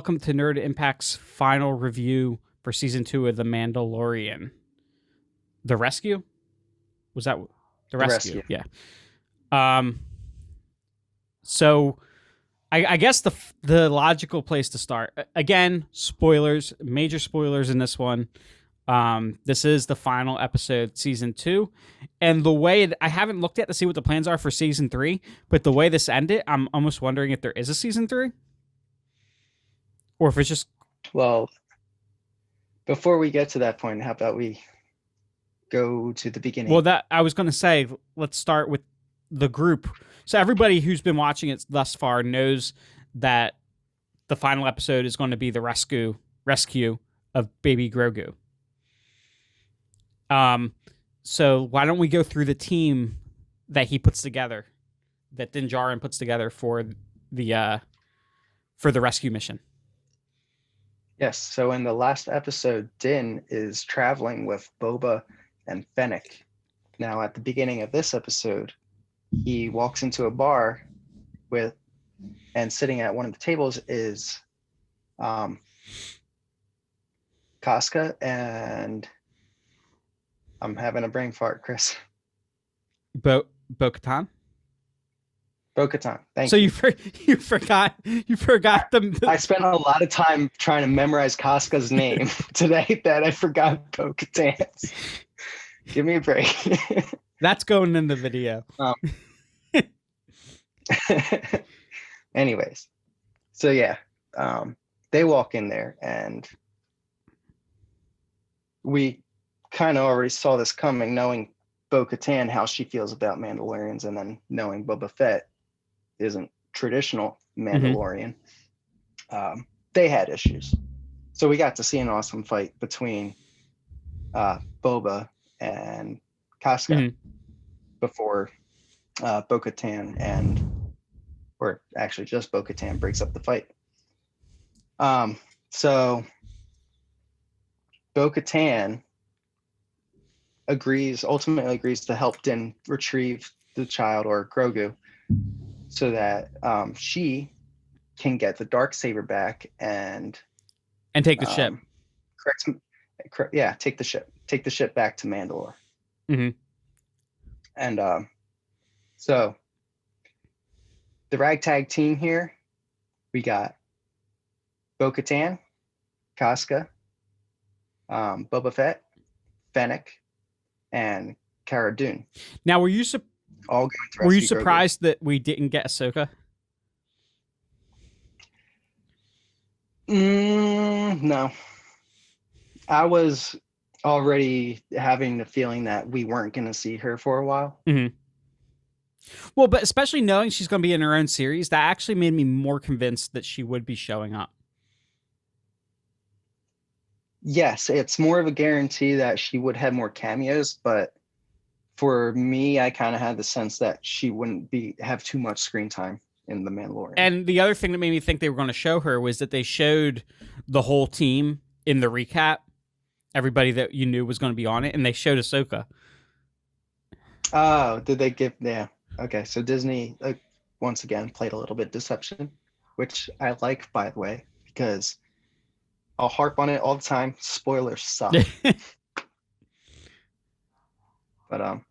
welcome to Nerd Impact's final review for season 2 of The Mandalorian. The Rescue? Was that the Rescue? Yeah. So I guess the logical place to start, again, spoilers, major spoilers in this one. This is the final episode, season 2, and the way I haven't looked at to see what the plans are for season 3, but the way this ended, I'm almost wondering if there is a season 3, or if it's just. Well, before we get to that point, how about we go to the beginning? Well, that I was going to say, let's start with the group. So everybody who's been watching it thus far knows that the final episode is going to be the rescue of baby Grogu. So why don't we go through the team that he puts together, that Din Djarin puts together for the rescue mission? Yes. So in the last episode, Din is traveling with Boba and Fennec. Now, at the beginning of this episode, he walks into a bar and sitting at one of the tables is Casca and I'm having a brain fart, Chris. Bo-Katan? Bo-Katan. Thank you. You forgot them. I spent a lot of time trying to memorize Casca's name today that I forgot Bo-Katan's. Give me a break. That's going in the video. Anyways, so yeah, they walk in there and we kind of already saw this coming, knowing Bo-Katan, how she feels about Mandalorians, and then knowing Boba Fett isn't traditional Mandalorian. Mm-hmm. They had issues. So we got to see an awesome fight between Boba and Casca before Bo-Katan or actually just Bo-Katan breaks up the fight. So Bo-Katan ultimately agrees to help Din retrieve the child, or Grogu, so that she can get the Darksaber back and take the ship. Take the ship back to Mandalore. Mm-hmm. And so the ragtag team here, we got Bo-Katan, Casca, Boba Fett, Fennec, and Cara Dune. Now, were you surprised Grogu. that we didn't get Ahsoka? No. I was already having the feeling that we weren't going to see her for a while. Mm-hmm. Well, but especially knowing she's going to be in her own series, that actually made me more convinced that she would be showing up. Yes, it's more of a guarantee that she would have more cameos, but for me, I kind of had the sense that she wouldn't have too much screen time in The Mandalorian. And the other thing that made me think they were going to show her was that they showed the whole team in the recap, everybody that you knew was going to be on it, and they showed Ahsoka. Oh, did they give? Yeah. Okay, so Disney once again played a little bit deception, which I like, by the way, because I'll harp on it all the time. Spoilers suck. But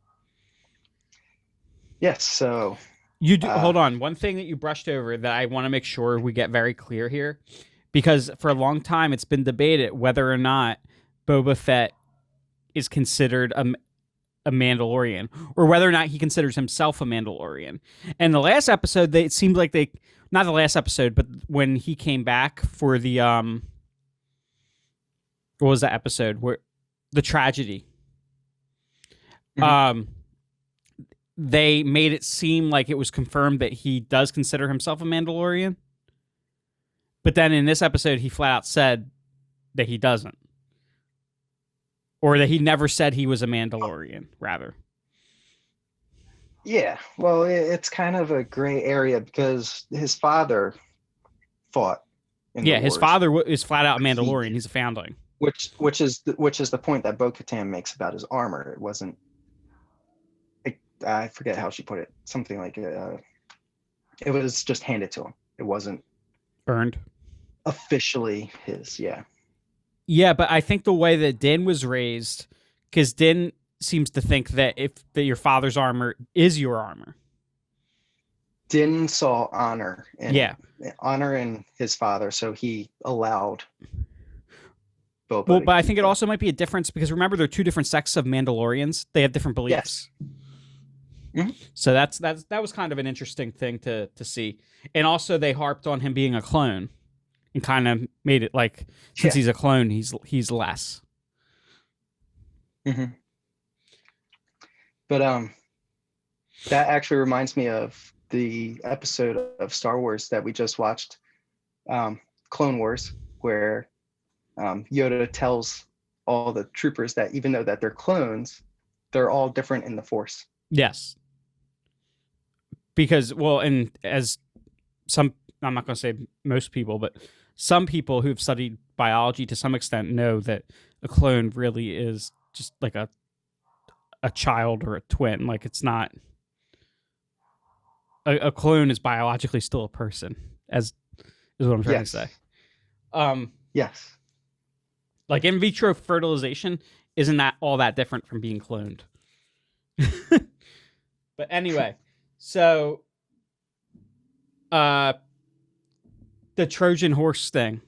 yes. So you do. Hold on. One thing that you brushed over that I want to make sure we get very clear here, because for a long time it's been debated whether or not Boba Fett is considered a Mandalorian, or whether or not he considers himself a Mandalorian. And the last episode, it seemed like not the last episode, but when he came back for the what was that episode where the tragedy? Mm-hmm. They made it seem like it was confirmed that he does consider himself a Mandalorian. But then in this episode, he flat out said that he doesn't. Or that he never said he was a Mandalorian, rather. Yeah, well, it's kind of a gray area because his father fought in the wars. His father is flat out Mandalorian. He's a foundling. Which is the point that Bo-Katan makes about his armor. It wasn't. I forget how she put it. Something like it was just handed to him. It wasn't earned. officially his. Yeah. Yeah, but I think the way that Din was raised, because Din seems to think that that your father's armor is your armor. Din saw honor Yeah. in his father, so he allowed Boba. Well, but I think it also might be a difference because remember, there are two different sects of Mandalorians. They have different beliefs. Yes. Mm-hmm. So that was kind of an interesting thing to see. And also, they harped on him being a clone and kind of made it like since he's a clone, he's less. Mm-hmm. But that actually reminds me of the episode of Star Wars that we just watched, Clone Wars, where Yoda tells all the troopers that even though that they're clones, they're all different in the Force. Yes. Because, well, and as some, I'm not going to say most people, but some people who've studied biology to some extent know that a clone really is just like a child or a twin. Like it's not, a clone is biologically still a person, as is what I'm trying to say. Yes. Like in vitro fertilization isn't that all that different from being cloned. But anyway, so the Trojan horse thing.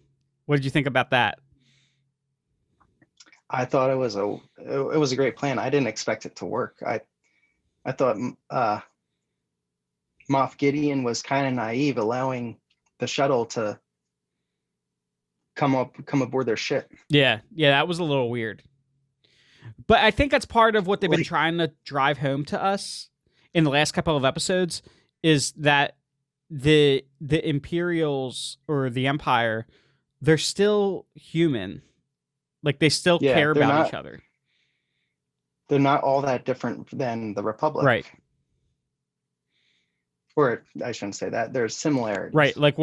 What did you think about that? I thought it was a great plan. I didn't expect it to work. I thought Moff Gideon was kind of naive, allowing the shuttle to come aboard their ship. Yeah, that was a little weird. But I think that's part of what they've been trying to drive home to us in the last couple of episodes is that the Imperials or the Empire, they're still human. Like they still care about each other. They're not all that different than the Republic. Right. Or I shouldn't say that. There's similarities. Right. Like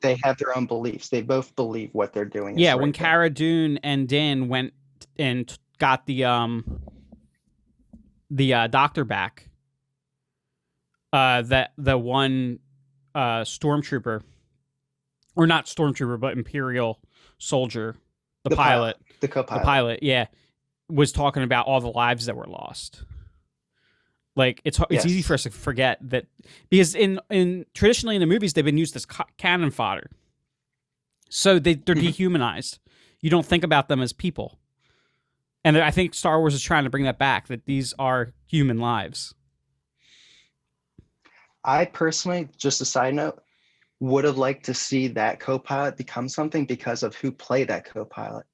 they have their own beliefs. They both believe what they're doing. Yeah, when Cara Dune and Din went and got the doctor back, that the one stormtrooper, or not stormtrooper, but Imperial soldier, the pilot, the co-pilot, the pilot, yeah, was talking about all the lives that were lost. Like it's easy for us to forget that because in traditionally in the movies they've been used as cannon fodder, so they're dehumanized. You don't think about them as people, and I think Star Wars is trying to bring that back. That these are human lives. I personally, just a side note, would have liked to see that co-pilot become something because of who played that co-pilot.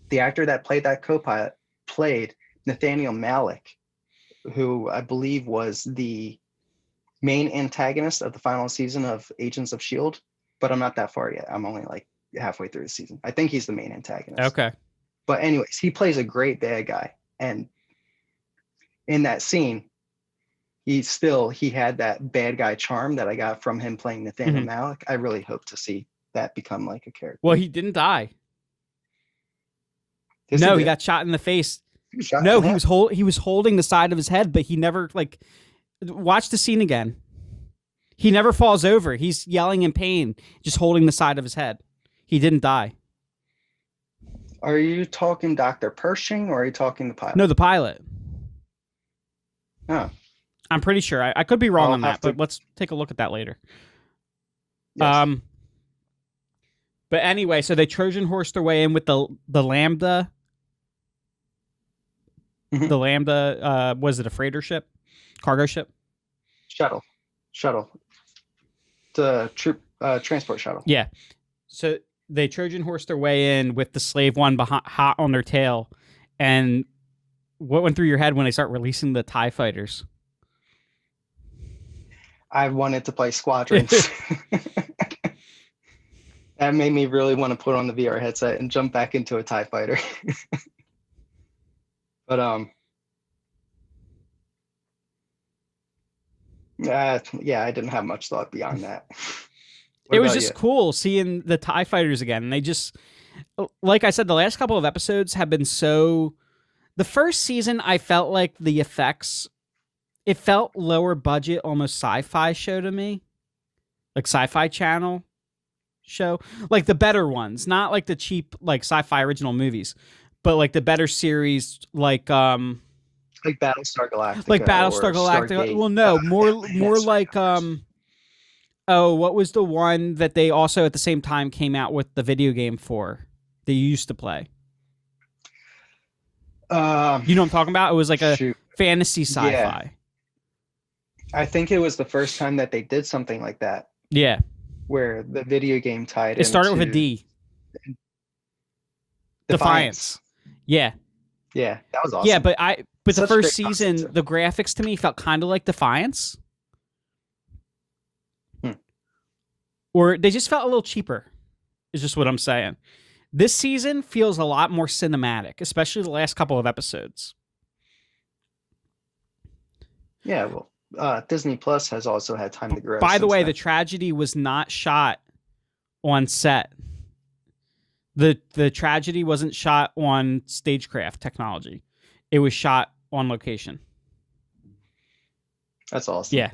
The actor that played that co-pilot played Nathaniel Malick, who I believe was the main antagonist of the final season of Agents of S.H.I.E.L.D., but I'm not that far yet. I'm only like halfway through the season. I think he's the main antagonist. Okay. But anyways, he plays a great bad guy. And in that scene, he had that bad guy charm that I got from him playing Nathaniel Malick. I really hope to see that become like a character. Well, he didn't die. No, he got shot in the face. No, he was holding the side of his head, but he never watch the scene again. He never falls over. He's yelling in pain, just holding the side of his head. He didn't die. Are you talking Dr. Pershing or are you talking the pilot? No, the pilot. Oh. I'm pretty sure. I could be wrong on that, but let's take a look at that later. Yes. But anyway, so they Trojan horsed their way in with the Lambda. Mm-hmm. The Lambda, was it a freighter ship? Cargo ship? Shuttle. The transport shuttle. Yeah. So they Trojan horsed their way in with the slave one hot on their tail. And what went through your head when they start releasing the TIE fighters? I wanted to play Squadrons. That made me really want to put on the VR headset and jump back into a TIE fighter. But yeah, I didn't have much thought beyond that. It was just cool seeing the TIE fighters again. And they just, like I said, the last couple of episodes have been so. The first season, I felt like the effects, it felt lower budget, almost sci-fi show to me, like Sci-Fi Channel show, like the better ones, not like the cheap like sci-fi original movies, but like the better series, like Battlestar Galactica, Battlestar or Galactica. Stargate. Well, no, more Sorry, like oh, what was the one that they also at the same time came out with the video game for that you used to play? You know what I'm talking about? It was like a fantasy sci-fi. Yeah. I think it was the first time that they did something like that. Yeah. Where the video game tied in. It started with a D. Defiance. Yeah. Yeah, that was awesome. Yeah, but the first season, the graphics to me felt kind of like Defiance. Or they just felt a little cheaper, is just what I'm saying. This season feels a lot more cinematic, especially the last couple of episodes. Yeah, well, Disney Plus has also had time to grow. By the way, the tragedy was not shot on set. The tragedy wasn't shot on stagecraft technology. It was shot on location. That's awesome. Yeah.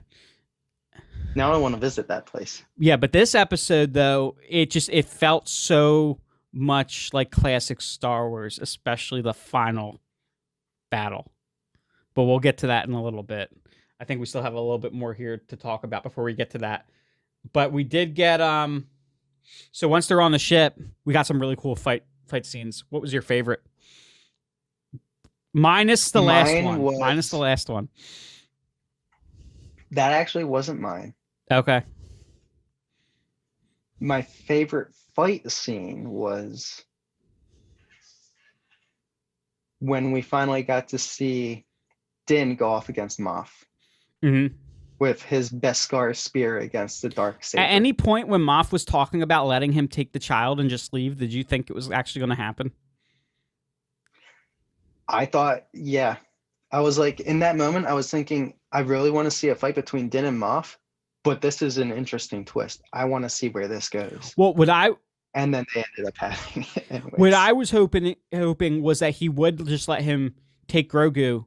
Now I want to visit that place. Yeah, but this episode though, it felt so much like classic Star Wars, especially the final battle. But we'll get to that in a little bit. I think we still have a little bit more here to talk about before we get to that. But we did get so once they're on the ship, we got some really cool fight scenes. What was your favorite? Minus the last one. Minus the last one. That actually wasn't mine. Okay. My favorite fight scene was when we finally got to see Din go off against Moff. Mm-hmm. With his Beskar spear against the Darksaber. At any point when Moff was talking about letting him take the child and just leave, did you think it was actually going to happen? I thought, yeah. I was like, in that moment, I was thinking, I really want to see a fight between Din and Moff, but this is an interesting twist. I want to see where this goes. Well, and then they ended up having it anyways. What I was hoping was that he would just let him take Grogu,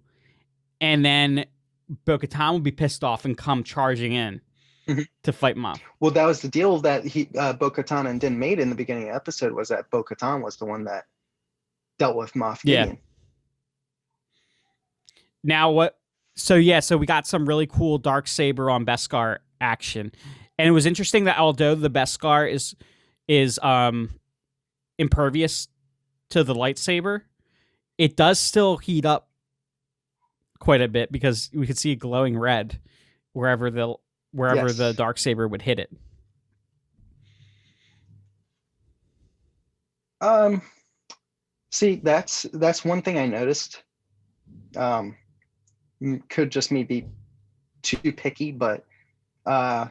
and then Bo-Katan would be pissed off and come charging in to fight Moff. Well, that was the deal that Bo-Katan and Din made in the beginning of the episode, was that Bo-Katan was the one that dealt with Moff Gideon. Yeah. Now what? So we got some really cool Darksaber on Beskar action, and it was interesting that although the Beskar is impervious to the lightsaber, it does still heat up quite a bit because we could see a glowing red wherever the Darksaber would hit it. See, that's one thing I noticed. Could just me be too picky, but I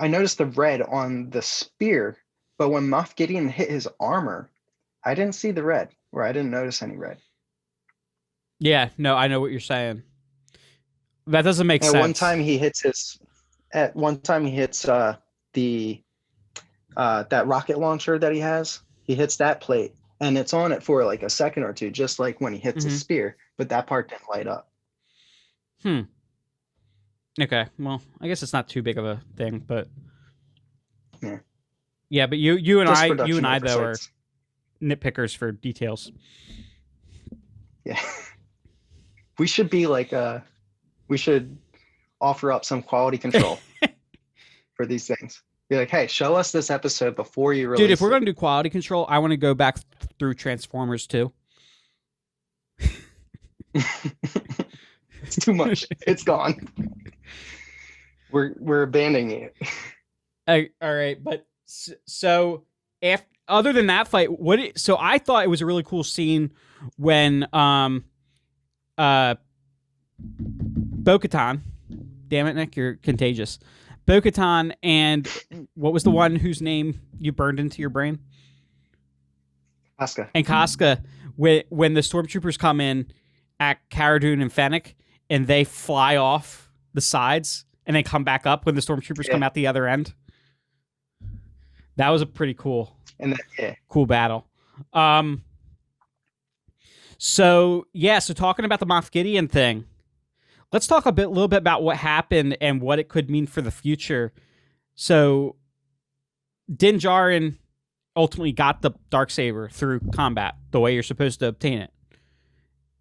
noticed the red on the spear, but when Moff Gideon hit his armor, I didn't see the red, or I didn't notice any red. Yeah, no, I know what you're saying. That doesn't make sense. At one time he hits the that rocket launcher that he has. He hits that plate, and it's on it for like a second or two, just like when he hits his spear, but that part didn't light up. Okay, well, I guess it's not too big of a thing, but yeah, but you and I though are nitpickers for details. Yeah. We should be like we should offer up some quality control for these things. Be like, hey, show us this episode before you release it. Dude, if we're gonna do quality control, I want to go back through Transformers 2. It's too much. It's gone. We're abandoning it. All right, but so other than that fight, so I thought it was a really cool scene when Bo-Katan, damn it, Nick, you're contagious. Bo-Katan and what was the one whose name you burned into your brain? Casca. And Casca, when the stormtroopers come in at Cara Dune and Fennec, and they fly off the sides and they come back up when the stormtroopers come out the other end. That was a pretty cool, cool battle. So talking about the Moff Gideon thing, let's talk a little bit about what happened and what it could mean for the future. So Din Djarin ultimately got the Darksaber through combat, the way you're supposed to obtain it.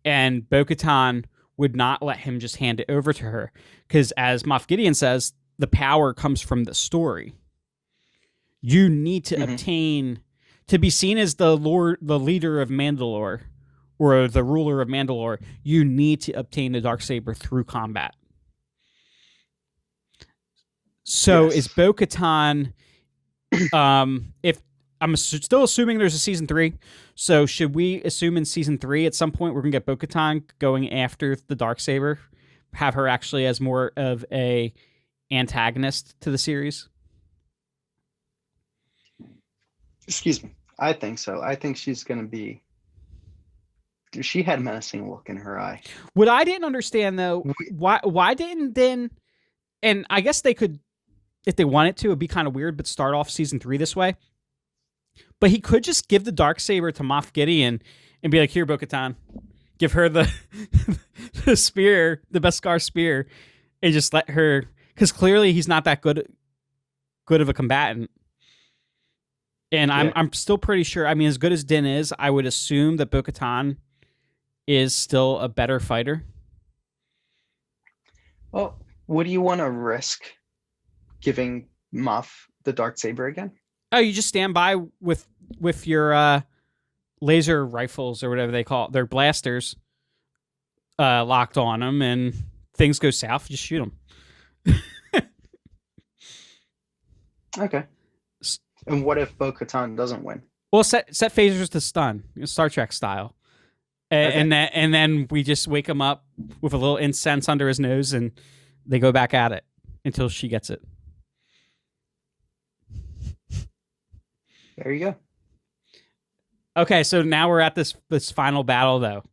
And Bo-Katan would not let him just hand it over to her. Because as Moff Gideon says, the power comes from the story. You need to obtain, to be seen as the leader of Mandalore, or the ruler of Mandalore, you need to obtain the Darksaber through combat. So is Bo-Katan, if I'm still assuming there's a season 3, so should we assume in season 3 at some point we're gonna get Bo-Katan going after the Darksaber, have her actually as more of a antagonist to the series? Excuse me. I think so. I think she's gonna be. She had a menacing look in her eye. What I didn't understand though, why didn't Din, and I guess they could, if they wanted to, it'd be kind of weird, but start off season 3 this way. But he could just give the Darksaber to Moff Gideon and be like, here, Bo-Katan, give her the the spear, the Beskar spear, and just let her, because clearly he's not that good of a combatant. And I'm still pretty sure, I mean, as good as Din is, I would assume that Bo-Katan is still a better fighter. Well, would you want to risk giving Moff the Darksaber again? Oh, you just stand by with your laser rifles or whatever they call it, their blasters, locked on them, and things go south, just shoot them. Okay. And what if Bo-Katan doesn't win? Well, set phasers to stun, Star Trek style, and then we just wake him up with a little incense under his nose, and they go back at it until she gets it. There you go. Okay, so now we're at this final battle, though.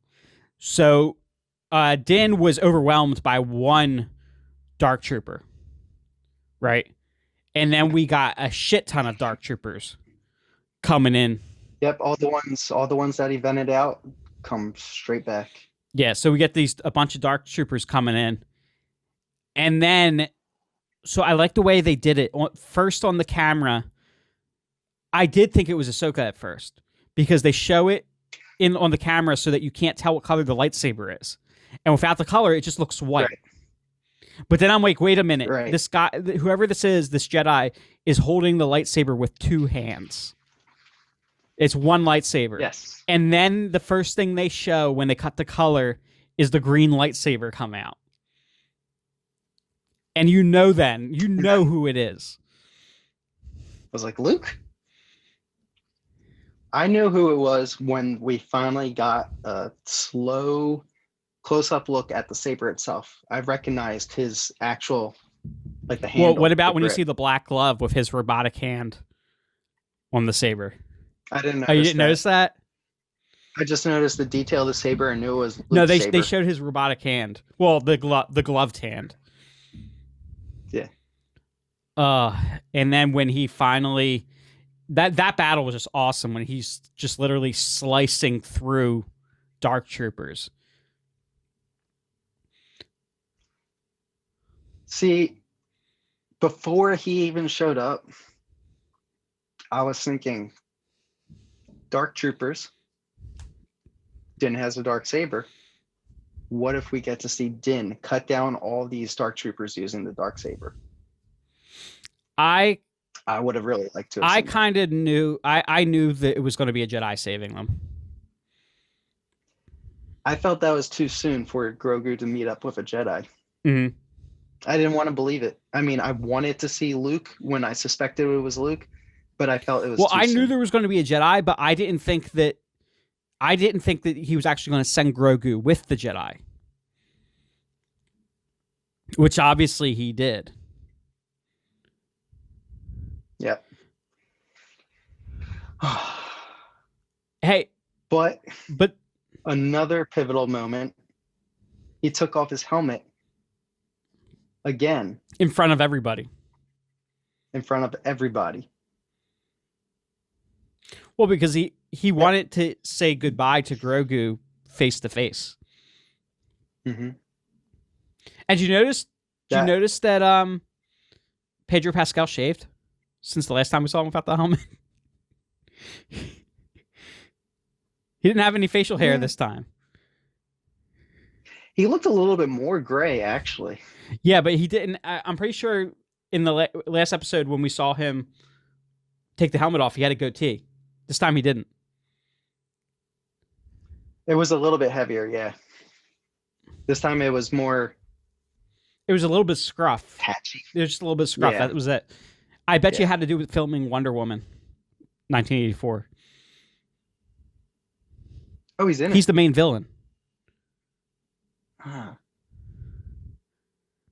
So Din was overwhelmed by one Dark Trooper, right? And then we got a shit ton of Dark Troopers coming in. Yep, all the ones that he vented out come straight back. Yeah, so we get a bunch of Dark Troopers coming in. And then, so I like the way they did it. First on the camera, I did think it was Ahsoka at first, because they show it on the camera so that you can't tell what color the lightsaber is. And without the color, it just looks white. Right. But then I'm like, wait a minute. Right. This guy, whoever this Jedi, is holding the lightsaber with two hands. It's one lightsaber. Yes. And then the first thing they show when they cut the color is the green lightsaber come out. And you know who it is. I was like, Luke? I knew who it was when we finally got a slow close-up look at the saber itself. I recognized his actual, like, the handle. Well, what about when you see the black glove with his robotic hand on the saber? I didn't notice. Oh, you didn't notice that? I just noticed the detail of the saber and knew it was Luke's No, they saber. showed his robotic hand. Well, the gloved hand. Yeah. And then when he finally, that battle was just awesome when he's just literally slicing through Dark Troopers. See, before he even showed up, I was thinking, Dark Troopers. Din has a dark saber. What if we get to see Din cut down all these Dark Troopers using the dark saber? I would have really liked to. I kind of knew. I knew that it was going to be a Jedi saving them. I felt that was too soon for Grogu to meet up with a Jedi. Mm-hmm. I didn't want to believe it. I mean, I wanted to see Luke when I suspected it was Luke, but I felt it was. Well, too I soon. knew there was going to be a Jedi, but I didn't think that he was actually going to send Grogu with the Jedi, which obviously he did. Yep. Hey, but another pivotal moment. He took off his helmet again in front of everybody. Well, because he wanted to say goodbye to Grogu face to face. Mm-hmm. And did you notice that Pedro Pascal shaved? since the last time we saw him without the helmet. He didn't have any facial hair this time. He looked a little bit more gray, actually. Yeah, but he didn't. I'm pretty sure in the last episode when we saw him take the helmet off, he had a goatee. This time he didn't. It was a little bit heavier, yeah. This time it was more... It was a little bit scruff. patchy. It was just a little bit scruff. Yeah. That was it. I bet you it had to do with filming Wonder Woman, 1984. Oh, he's in it. He's the main villain. Huh.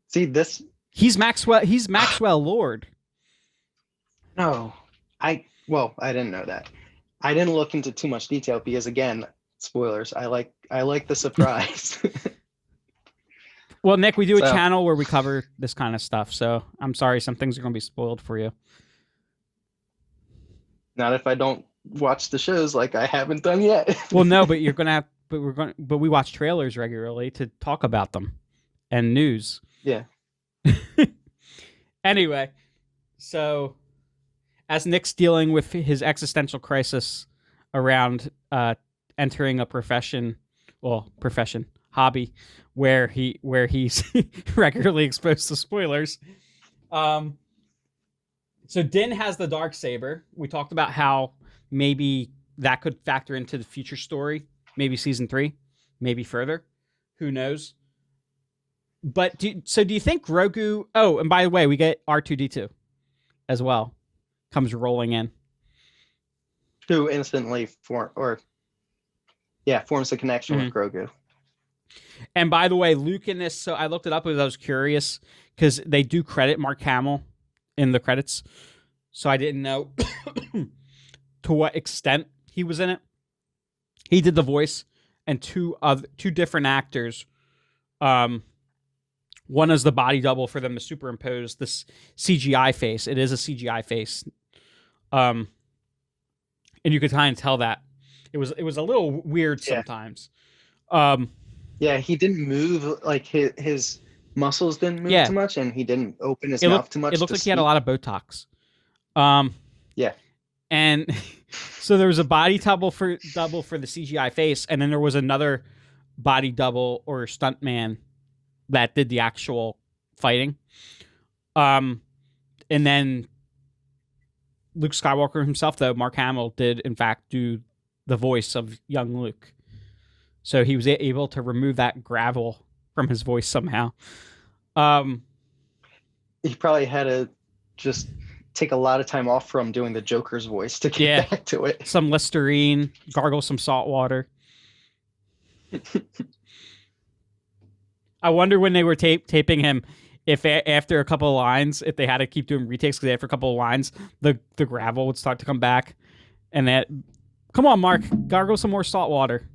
See, this... He's Maxwell Lord. No. I didn't know that. I didn't look into too much detail because, again, spoilers. I like the surprise. Well, Nick, we do a channel where we cover this kind of stuff, so I'm sorry some things are going to be spoiled for you. Not if I don't watch the shows like I haven't done yet. Well, no, but you're going to have... But we watch trailers regularly to talk about them and news. Yeah. Anyway, so as Nick's dealing with his existential crisis around entering a hobby where he's regularly exposed to spoilers. So Din has the Darksaber. We talked about how maybe that could factor into the future story. Maybe season 3, maybe further. Who knows? But do you think Grogu... Oh, and by the way, we get R2-D2 as well. Comes rolling in. Who instantly forms the connection with Grogu. And by the way, Luke in this... So I looked it up because I was curious. Because they do credit Mark Hamill in the credits. So I didn't know to what extent he was in it. He did the voice, and two different actors. One is the body double for them to superimpose this CGI face. It is a CGI face, and you could kind of tell that it was a little weird sometimes. Yeah, he didn't move, like his muscles didn't move too much, and he didn't open his mouth too much. It looked like speak. He had a lot of Botox. Yeah. And so there was a body double for the CGI face, and then there was another body double or stunt man that did the actual fighting. And then Luke Skywalker himself, though, Mark Hamill, did in fact do the voice of young Luke. So he was able to remove that gravel from his voice somehow. He probably had to just take a lot of time off from doing the Joker's voice to get back to it. Some Listerine, gargle some salt water. I wonder when they were taping him, if after a couple of lines, if they had to keep doing retakes, because after a couple of lines, the gravel would start to come back. And that, come on, Mark, gargle some more salt water.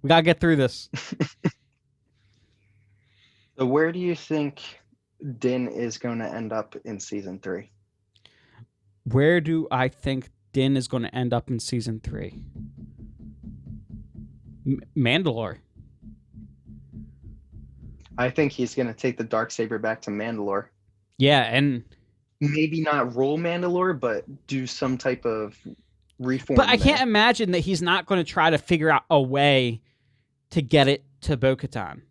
We got to get through this. So where do you think Din is going to end up in season 3? Where do I think Din is going to end up in season 3? Mandalore. I think he's going to take the Darksaber back to Mandalore. Yeah, and maybe not rule Mandalore, but do some type of reform. But I can't imagine that he's not going to try to figure out a way to get it to Bo-Katan.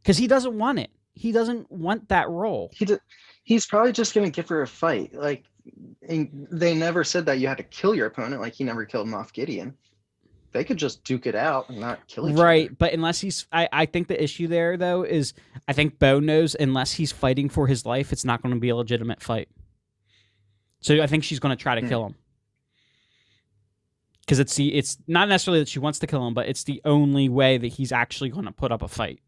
Because he doesn't want it. He doesn't want that role. He's probably just going to give her a fight. Like, they never said that you had to kill your opponent. Like, he never killed Moff Gideon. They could just duke it out and not kill each other. Right, but unless he's... I think the issue there, though, is I think Bo knows unless he's fighting for his life, it's not going to be a legitimate fight. So I think she's going to try to kill him. Because it's not necessarily that she wants to kill him, but it's the only way that he's actually going to put up a fight.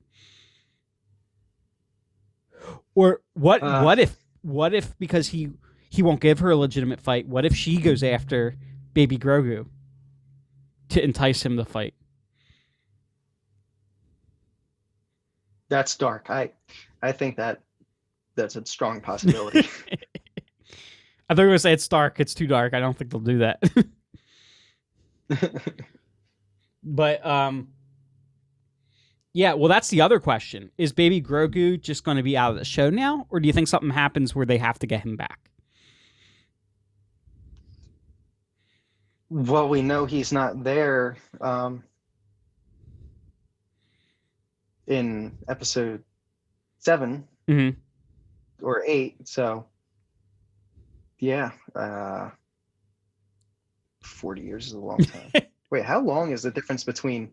Or what if because he won't give her a legitimate fight, what if she goes after baby Grogu to entice him to fight? That's dark. I think that's a strong possibility. I thought you were going to say it's dark. It's too dark. I don't think they'll do that. But yeah, well, that's the other question. Is baby Grogu just going to be out of the show now? Or do you think something happens where they have to get him back? Well, we know he's not there in episode 7 Mm-hmm. or 8. So, yeah, 40 years is a long time. Wait, how long is the difference between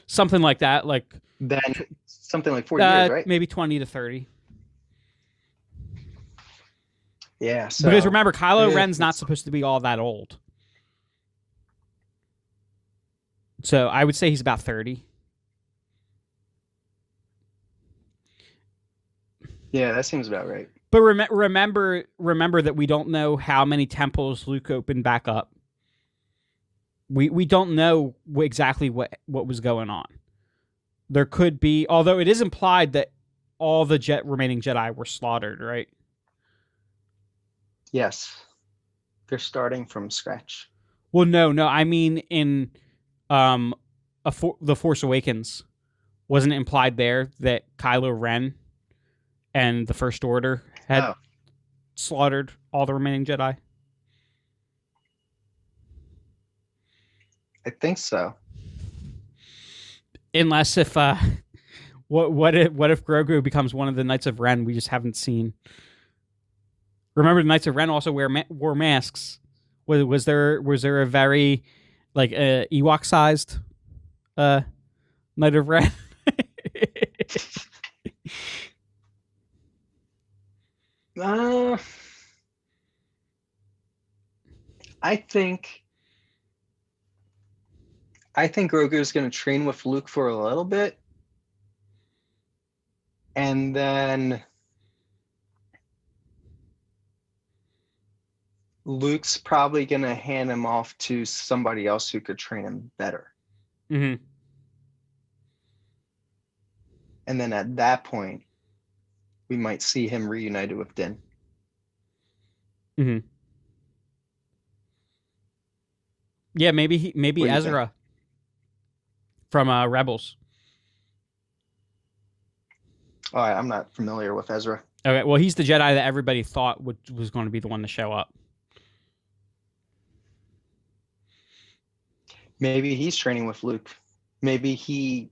Something like that, like then something like 40 years, right? maybe 20 to 30. Yeah. So Because remember, Kylo yeah, Ren's not supposed to be all that old. So I would say he's about 30. yeah, that seems about right. But remember that we don't know how many temples Luke opened back up. We don't know exactly what was going on. There could be, although it is implied that all the remaining Jedi were slaughtered, right? Yes, they're starting from scratch. Well, no. I mean, in The Force Awakens, wasn't it implied there that Kylo Ren and the First Order had slaughtered all the remaining Jedi? I think so. Unless if what if Grogu becomes one of the Knights of Ren we just haven't seen? Remember, the Knights of Ren also wore masks. Was there a very like Ewok sized Knight of Ren? I think Grogu is going to train with Luke for a little bit, and then Luke's probably going to hand him off to somebody else who could train him better. Mm-hmm. And then at that point, we might see him reunited with Din. Mm-hmm. Yeah, maybe Ezra from Rebels. Oh, I'm not familiar with Ezra. Okay, well, he's the Jedi that everybody thought was going to be the one to show up. Maybe he's training with Luke. Maybe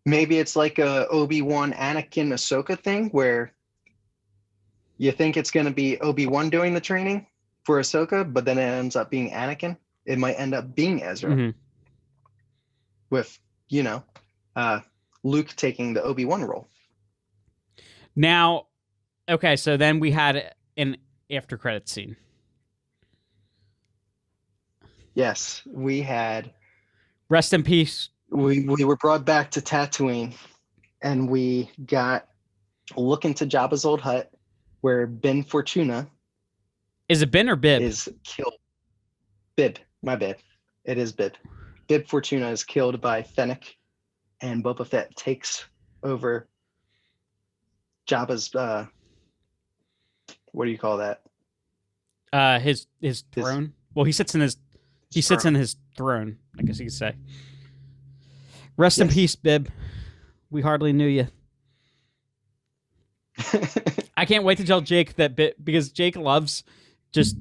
it's like a Obi-Wan, Anakin, Ahsoka thing where you think it's going to be Obi-Wan doing the training for Ahsoka, but then it ends up being Anakin. It might end up being Ezra with, Luke taking the Obi-Wan role. Now, okay, so then we had an after credit scene. Yes, we had. Rest in peace. We were brought back to Tatooine, and we got a look into Jabba's old hut, where Ben Fortuna. Is it Ben or Bib? Is killed. Bib, my bad. It is Bib. Bib Fortuna is killed by Fennec, and Boba Fett takes over Jabba's. What do you call that? His throne. Well, he sits in his throne, I guess you could say. Rest in peace, Bib. We hardly knew you. I can't wait to tell Jake that because Jake loves just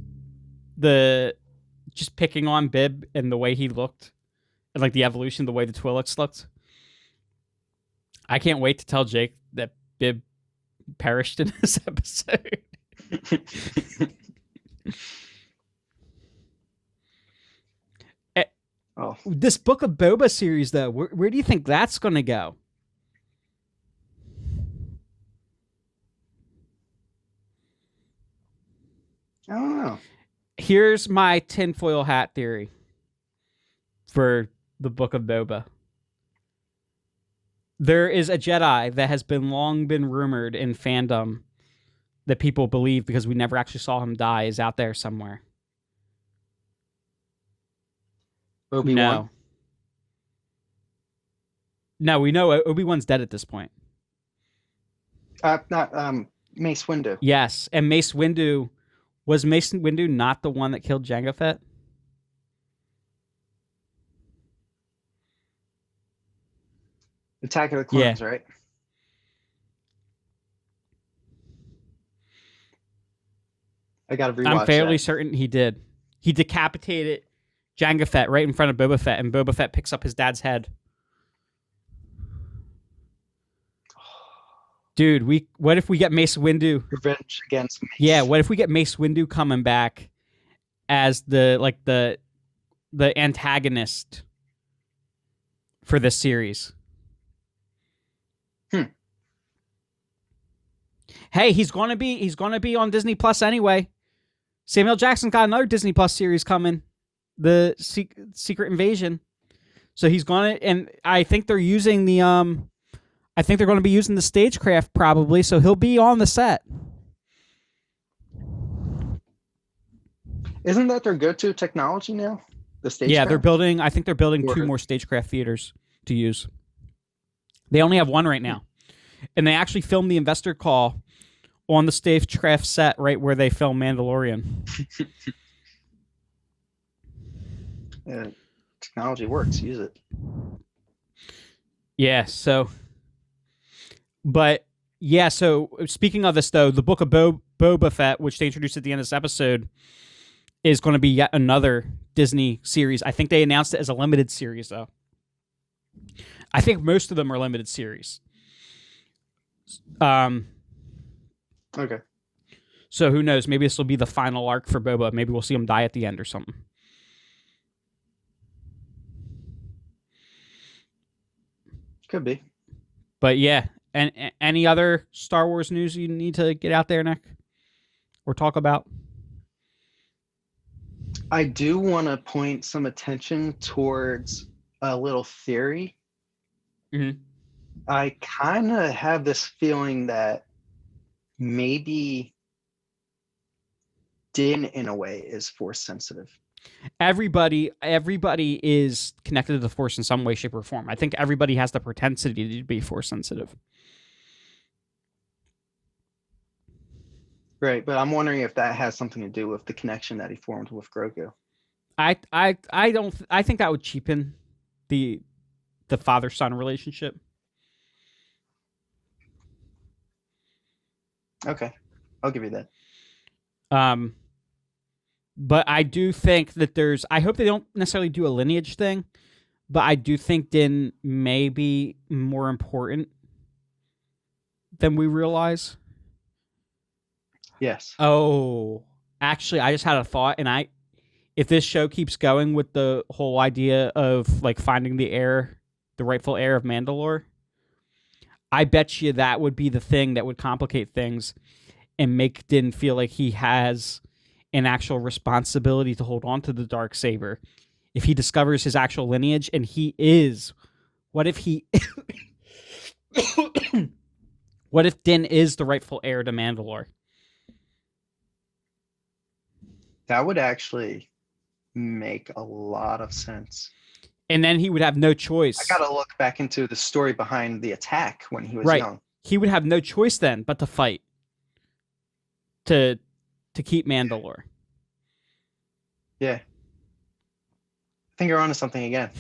picking on Bib and the way he looked, and like the evolution, the way the Twi'leks looked. I can't wait to tell Jake that Bib perished in this episode. This Book of Boba series, though, where do you think that's going to go? I don't know. Here's my tinfoil hat theory for the Book of Boba. There is a Jedi that has long been rumored in fandom that people believe, because we never actually saw him die, is out there somewhere. Obi-Wan? No, we know Obi-Wan's dead at this point. Not Mace Windu. Yes, and Mace Windu. Was Mace Windu not the one that killed Jango Fett? Attack of the Clones, right? I gotta rewatch I'm fairly that. certain he did. He decapitated Jango Fett right in front of Boba Fett, and Boba Fett picks up his dad's head. Dude, what if we get Mace Windu? Revenge against Mace. Yeah, what if we get Mace Windu coming back as the antagonist for this series? Hey, he's gonna be on Disney Plus anyway. Samuel Jackson's got another Disney Plus series coming, the Secret Invasion. So he's gonna, and I think they're using the I think they're going to be using the stagecraft probably, so he'll be on the set. Isn't that their go-to technology now? The stagecraft? Yeah, I think they're building 2 more stagecraft theaters to use. They only have 1 right now. And they actually filmed the investor call on the stagecraft set right where they film Mandalorian. Technology works. Use it. Yeah, so... But, yeah, so speaking of this, though, the book of Boba Fett, which they introduced at the end of this episode, is going to be yet another Disney series. I think they announced it as a limited series, though. I think most of them are limited series. Okay. So who knows? Maybe this will be the final arc for Boba. Maybe we'll see him die at the end or something. Could be. But, yeah. And any other Star Wars news you need to get out there, Nick? Or talk about? I do want to point some attention towards a little theory. Mm-hmm. I kind of have this feeling that maybe Din, in a way, is Force sensitive. Everybody is connected to the Force in some way, shape, or form. I think everybody has the propensity to be Force sensitive. Right, but I'm wondering if that has something to do with the connection that he formed with Grogu. I think that would cheapen the father-son relationship. Okay, I'll give you that. But I do think that I hope they don't necessarily do a lineage thing, but I do think Din may be more important than we realize. Yes. Oh, actually, I just had a thought, and if this show keeps going with the whole idea of like finding the rightful heir of Mandalore, I bet you that would be the thing that would complicate things and make Din feel like he has an actual responsibility to hold on to the Darksaber. If he discovers his actual lineage and what if Din is the rightful heir to Mandalore? That would actually make a lot of sense. And then he would have no choice. I gotta look back into the story behind the attack when he was young. He would have no choice then but to fight to keep Mandalore. Yeah. I think you're onto something again.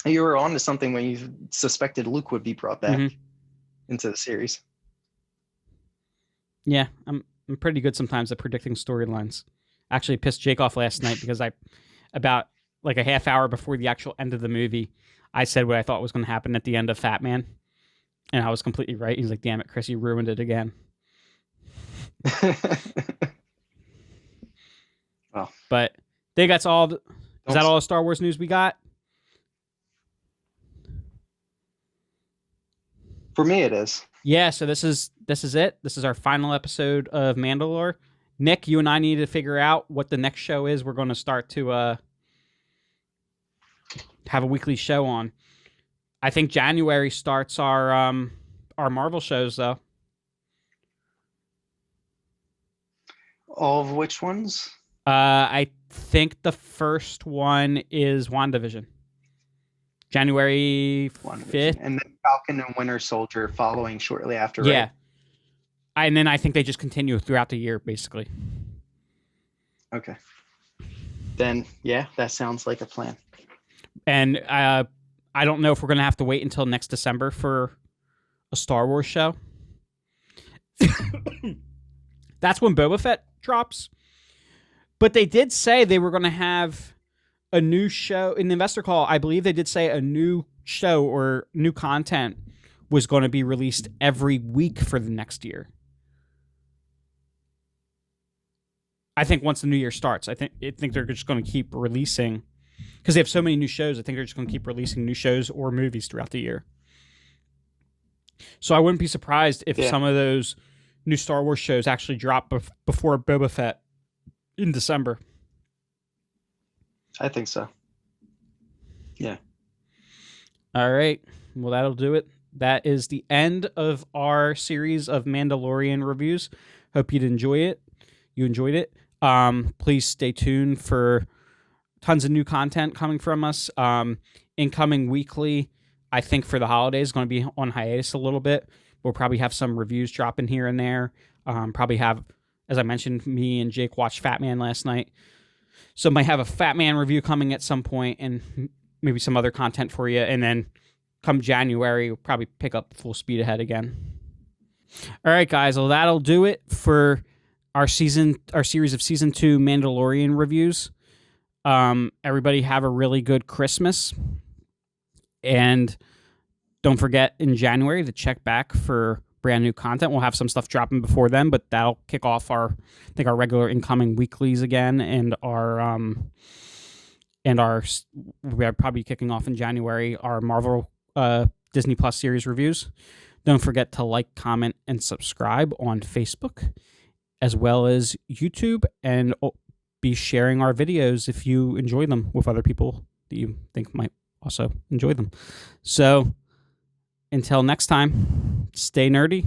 You were onto something when you suspected Luke would be brought back into the series. Yeah, I'm pretty good sometimes at predicting storylines. Actually pissed Jake off last night because about like a half hour before the actual end of the movie, I said what I thought was going to happen at the end of Fat Man. And I was completely right. He's like, damn it, Chris, you ruined it again. Well, but I think that's all. Is that all the Star Wars news we got? For me, it is. Yeah, so this is it. This is our final episode of Mandalore. Nick, you and I need to figure out what the next show is. We're going to start to have a weekly show on. I think January starts our Marvel shows, though. All of which ones? I think the first one is WandaVision. January 5th. And then Falcon and Winter Soldier following shortly after, Yeah. Right? And then I think they just continue throughout the year, basically. Okay. Then, yeah, that sounds like a plan. And I don't know if we're going to have to wait until next December for a Star Wars show. That's when Boba Fett drops. But they did say they were going to have a new show in the investor call. I believe they did say a new show or new content was going to be released every week for the next year. I think once the new year starts, I think they're just going to keep releasing, because they have so many new shows. I think they're just going to keep releasing new shows or movies throughout the year. So I wouldn't be surprised if some of those new Star Wars shows actually drop before Boba Fett in December. I think so. Yeah. All right. Well, that'll do it. That is the end of our series of Mandalorian reviews. Hope you'd enjoy it. You enjoyed it. Please stay tuned for tons of new content coming from us. Incoming weekly, I think for the holidays, is going to be on hiatus a little bit. We'll probably have some reviews dropping here and there. Probably have, as I mentioned, me and Jake watched Fat Man last night. So might have a Fat Man review coming at some point and maybe some other content for you. And then come January, we'll probably pick up full speed ahead again. All right, guys. Well, that'll do it for our series of season 2 Mandalorian reviews. Everybody have a really good Christmas. And don't forget in January to check back for brand new content. We'll have some stuff dropping before then, but that'll kick off our regular incoming weeklies again, and we're probably kicking off in January our Marvel Disney Plus series reviews. Don't forget to like, comment, and subscribe on Facebook as well as YouTube, and be sharing our videos if you enjoy them with other people that you think might also enjoy them. So until next time, stay nerdy.